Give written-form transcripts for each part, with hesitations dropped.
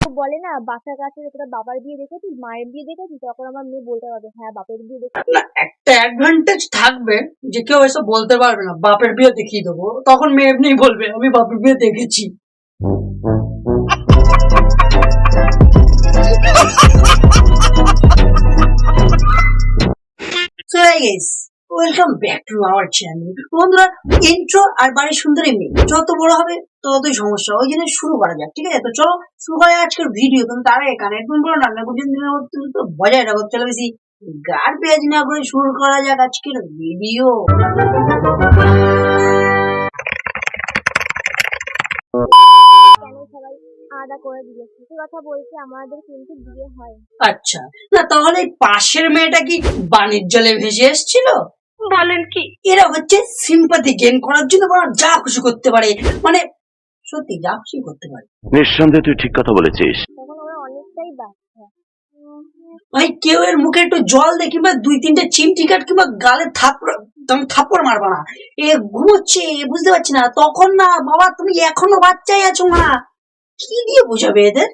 বলে না বাচ্চার কাছে তোরা বাবার বিয়ে দেখেছিস মায়ের বিয়ে দেখেছিস, তখন আমার মেয়ে বলতে পারবে হ্যাঁ বাপের বিয়ে দেখেছি। না, একটা অ্যাডভান্টেজ থাকবে যে কেউ এসে বলতে পারবে না বাপের বিয়ে দেখিয়ে দেবো, তখন মেয়ে এমনি বলবে আমি বাপের বিয়ে দেখেছি। So hey guys, welcome back to our channel. বন্ধুরা, ইন্ট্রো আর বাড়ির সুন্দরী মেয়ে যত বড় হবে ততই সমস্যা, ওই জন্য শুরু করা যাক। ঠিক আছে, তো চলো শুরু করা যাক আজকের ভিডিও। কিন্তু তার আগে কানেক্ট করো না, গুজন দিনের মধ্যে তো বজায় রাখো। চলো বেশি গার পেঁয়াজ না করে শুরু করা যাক আজকের ভিডিও। কেন সবাই আলাদা করে দিয়েছে, সে কথা বলছে আমাদের কিন্তু বিয়ে হয়। আচ্ছা, না তাহলে এই পাশের মেয়েটা কি বাণিজ্য জলে ভেসে এসেছিল? বলেন কি? এরা হচ্ছে সিম্পাথি গেইন করার জন্য ওরা যা খুশি করতে পারে, মানে সত্যি যা খুশি করতে পারে। নিঃসন্দেহে তুই ঠিক কথা বলেছিস। তখন আমরা অনেকটাই বাচ্চা। ভাই কেউ এর মুখে একটু জল দে কিংবা দুই তিনটে চিমটি কাট কিংবা গালে থাপ্পড় মারবা না। এ ঘুমোচ্ছে, বুঝতে পারছি না। তখন না বাবা তুমি এখনো বাচ্চাই আছো না, কি দিয়ে বোঝাবে এদের?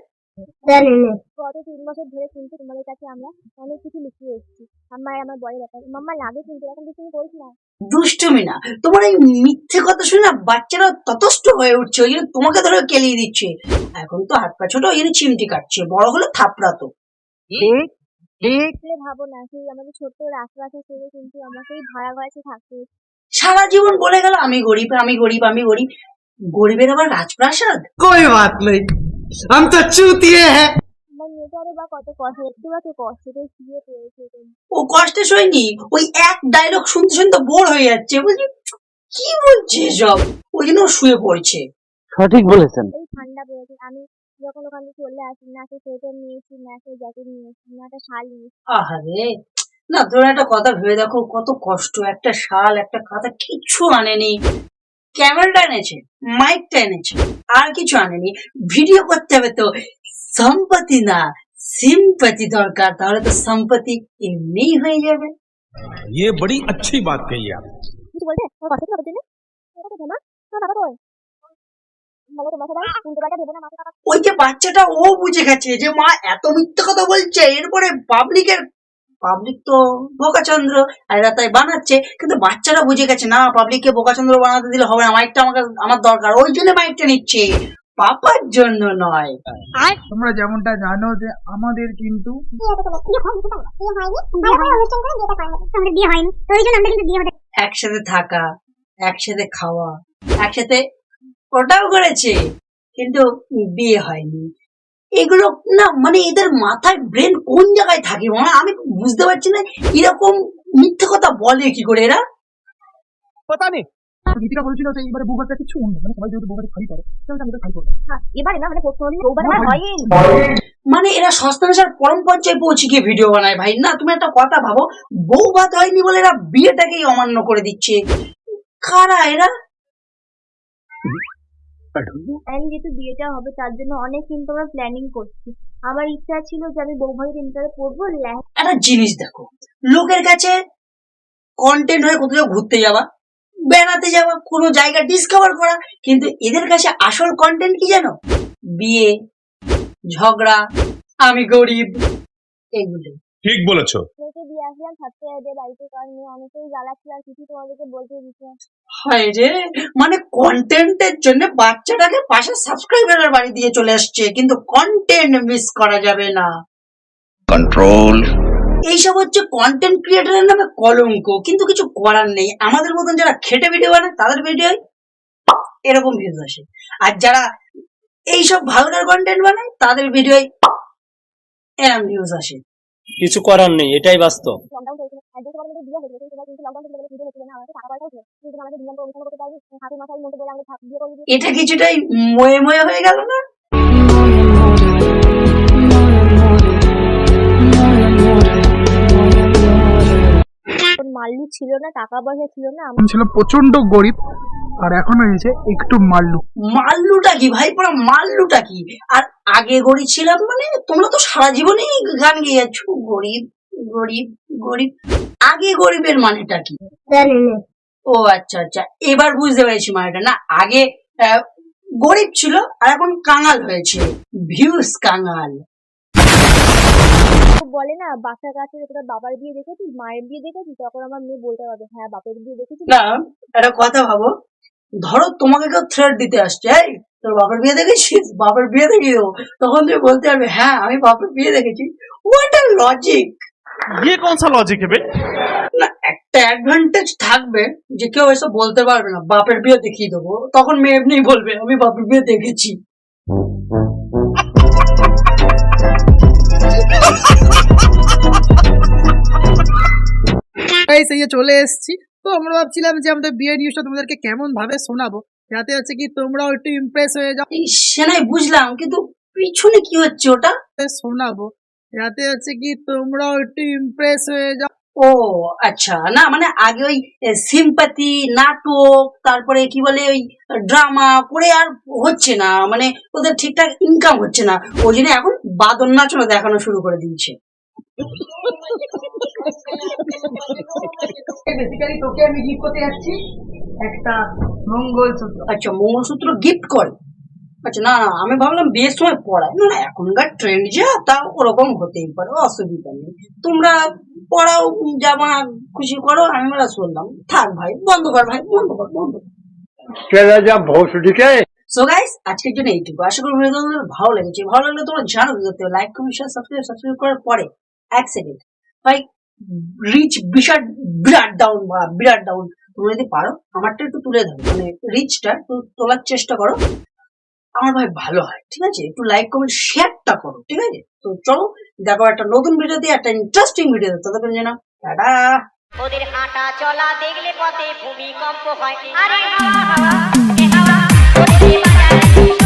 গত 3 বছর ধরে কিন্তু তোমাদের কাছে আমরা অনেক কিছু লুকিয়ে এসেছি। আমার বড় ব্যাপার মাম্মা লাগে, কিন্তু এখন তুমি বলিস না। দুষ্টুমি না, তোমার এই মিথ্যে কথা শুনে না বাচ্চারা ততষ্ট হয়ে উঠছে, ওই জন্য তোমাকে ধরে কেলিয়ে দিচ্ছে। এখন তো হাত পা ছোট, ওই জন্য চিমটি কাটছে, বড় হলে থাপড়াতো। ভাবো না, সেই আমাদের ছোট্ট রাস্তা ছেড়ে কিন্তু আমাকেই ভাড়া ঘরে থাকতে হচ্ছে। সারা জীবন বলে গেল আমি গরিব আমি গরিব আমি গরিব। গরিবের আবার রাজপ্রাসাদ? कोई बात नहीं, हम तो चूतिए हैं। আমার মেয়েটারে বা কত কষ্ট, একটু বা কষ্টটা শুয়ে পেয়েছে। ও কষ্টে সইনি, ওই এক ডায়লগ শুনতে শুনতে বোর হয়ে যাচ্ছে, বুঝলি কি বলছে সব, ওই জন্য শুয়ে পড়ছে। সঠিক বলেছেন। এই ঠান্ডা পড়েছে, আমি যখন ওখান থেকে চলে আসি না একটা সোয়েটার নিয়েছি না একটা জ্যাকেট নিয়েছি না একটা শাল নিয়েছি। আহারে, না তোর একটা কথা ভেবে দেখো, কত কষ্ট, একটা শাল একটা খাতা কিচ্ছু আনেনি। ক্যামেরাটা এনেছে, মাইকটা এনেছে, আর কিছু আনেনি। ভিডিও করতে হবে তো সম্পত্তি না সিম্পতি দরকার, তাহলে তো সম্পত্তি এমনিই হয়ে যাবে। ये बड़ी अच्छी बात कही आप। কিছু বলতে তোর কষ্ট হবে দিনে এটা তো না তোর বাবা কই বলে তোমার সবাই উল্টো পাল্টা ভেবো না মাথা। ওই যে বাচ্চাটা ও বুঝে গেছে যে মা এত মিথ্যে কথা বলছে, এরপরে পাবলিক তো বোকাচন্দ্র, আর এরা তাই বানাচ্ছে। কিন্তু বাচ্চারা বুঝে গেছে না, পাবলিককে বোকাচন্দ্র বানাতে দিলে হবে না, মাইকটা আমার দরকার, ওই জন্য মাইকটা নিচ্ছে, পাপার জন্য নয়। তোমরা যেমনটা জানো যে আমাদের কিন্তু একসাথে থাকা, একসাথে খাওয়া, একসাথে ওটাও করেছে, কিন্তু বিয়ে হয়নি। এগুলো না মানে এদের মাথায় ব্রেন কোন জায়গায় থাকে মানে আমি বুঝতে পারছি না, এরকম মিথ্যে কথা বলে কি করে এরা। पता नहीं নীতিটা বলেছিল যে এবারে বউভাতটা কিছু অন্য, মানে সবাই যেহেতু বউভাতে খালি করে সেটা আমি খালি করবো। এবারে না মানে কোনোদিন ওভার হয়নি। মানে এরা সস্তানাচার পরম পর্যায়ে পৌঁছে গিয়ে ভিডিও বানায়। ভাই না, তুমি একটা কথা ভাবো, বউ ভাত হয়নি বলে এরা বিয়েটাকেই অমান্য করে দিচ্ছে। কারা এরা? আমি যেহেতু বিয়েটা হবে তার জন্য অনেক কিন্তু আমরা প্ল্যানিং করছি। আমার ইচ্ছা ছিল যে আমি বউ ভাইয়ের ইন্টারে পড়বো একটা জিনিস দেখো, লোকের কাছে কন্টেন্ট হয়ে কোথাও ঘুরতে যাওয়া, বেড়াতে যাওয়া, কোনো জায়গা ডিসকভার করা, কিন্তু এদের কাছে আসল কন্টেন্ট কি জানো? বিয়ে, ঝগড়া, আমি গরিব, এগুলো। ঠিক বলেছো। মেয়েকে দিয়ে আসলাম থাকতে এদের বাড়িতে, কারণ মেয়ে অনেকেই জ্বালাচ্ছিল আর কিছু তোমাদেরকে বলতে দিচ্ছে। হায় রে, মানে কন্টেন্টের জন্য বাচ্চাটাকে পাশে সাবস্ক্রাইবারের বাড়ি দিয়ে চলে আসছে, কিন্তু কন্টেন্ট মিস করা যাবে না। কন্ট্রোল। এইসব হচ্ছে কন্টেন্ট ক্রিয়েটরের নামে কলঙ্ক, কিন্তু কিছু করার নেই। আমাদের মতন যারা খেটে ভিডিও বানায় তাদের ভিডিও এরকম ভিউজ আসে, আর যারা এইসব ভালগার কন্টেন্ট বানায় তাদের ভিডিও এরকম ভিউজ আসে। কিছু করার নেই, এটাই বাস্তব। লকডাউন চলছিল, একদিন সবার মধ্যে বিয়ে হয়েছিল, কিন্তু লকডাউন চলছিল বলে ভিডিও হচ্ছিল না, আমাদের টাকা পয়সাও ছিল, কিন্তু আমাদের বিয়ে অনুষ্ঠান করতে পারি ঠাকুর মাথায় মধ্যে বলে আমাদের বিয়ে করে দিই। এটা কিছুটাই ময়ে ময়ে হয়ে গেল না? মাল্লু ছিল না, টাকা পয়সা ছিল না, ছিল প্রচন্ড গরিব, আর এখন হয়েছে একটু মাল্লু। মাল্লুটা কি ভাই, পুরো মাল্লুটা কি? আর আগে গরিব ছিলাম মানে তোমরা তো সারা জীবনেই গান গেয়ে যাচ্ছ গরিব গরিব গরিব। আগে গরিবের মানেটা কি? ও আচ্ছা আচ্ছা, এবার বুঝতে পেরেছি মানেটা। না আগে গরিব ছিল আর এখন কাঙাল হয়েছে, ভিউস কাঙাল। ও বলে না বাসার কাছে তোরা বাবার বিয়ে দেখেছিস মায়ের বিয়ে দেখেছিস, তখন আমার মেয়ে বলতে পারবে হ্যাঁ বাপের বিয়ে দেখেছিস। না একটা কথা ভাবো, ধরো তোমাকে কেউ থ্রেট দিতে আসছে, এই তোর বাপের বিয়ে দেখেছিস, বাপের বিয়ে দেখিয়ে দেবো, তখন তুমি বলতে পারবে হ্যাঁ আমি বাপের বিয়ে দেখেছি। What a logic! ये कौन सा लॉजिक है बे? না একটা অ্যাডভান্টেজ থাকবে যে কেউ এসে বলতে পারবে না বাপের বিয়ে দেখিয়ে দেবো, তখন মেয়ে এমনি বলবে আমি বাপের বিয়ে দেখেছি। গাইস এই যে চলে এসেছি। তো আমরা ভাবছিলাম যে আমাদের বিয়ের নিউজটা তোমাদেরকে কেমন ভাবে শোনাবো, যাতে হচ্ছে কি তোমরাও একটু ইমপ্রেস হয়ে যাও। সে নাই বুঝলাম, কিন্তু পিছনে কি হচ্ছে ওটা? শোনাবো যাতে হচ্ছে কি তোমরাও একটু ইমপ্রেস হয়ে যাও। ও আচ্ছা, না মানে আগে ওই সিম্পাথি নাটক, তারপরে কি বলে ওই ড্রামা করে আর হচ্ছে না, মানে ওদের ঠিকঠাক ইনকাম হচ্ছে না, ওই জন্য এখন বাদর নাচনা দেখানো শুরু করে দিয়েছে। বেসিক্যালি তোকে আমি গিফট করতে যাচ্ছি একটা মঙ্গলসূত্র। আচ্ছা মঙ্গলসূত্র গিফট করে? আচ্ছা না না, আমি ভাবলাম বিয়ের সময় পড়ায়। না না, এখনকার ট্রেন্ড যা তা ওরকম হতেই পারে, অসুবিধা নেই, তোমরা পড়াও জামা খুশি করো। আমি ওরা শুনলাম থাক ভাই, বন্ধ কর ভাই, বন্ধ কর, বন্ধ কর। সো গাইস আজকের জন্য এইটুকু, আশা করি ভিডিও তোমাদের ভালো লেগেছে। ভালো লাগলে তোমরা জানো কি করতে হবে, লাইক কমেন্ট শেয়ার সাবস্ক্রাইব করার পরে এক সেকেন্ড ভাই রিচ বিরাট বিরাট ডাউন বা বিরাট ডাউন, তোমরা যদি পারো আমারটা একটু তুলে ধরো, মানে রিচটা একটু তোলার চেষ্টা করো, আমার ভাই ভালো হয়, ঠিক আছে? একটু লাইক কমেন্ট শেয়ারটা করো, ঠিক আছে? তো চলো দেখো একটা নতুন ভিডিও দিয়ে, একটা ইন্টারেস্টিং ভিডিও, ততক্ষণ যেন টাটা। ওদের হাঁটা চলা দেখলে পথে ভূমিকম্প হয়, আরে হাওয়া হাওয়া এ হাওয়া ওদের বাজার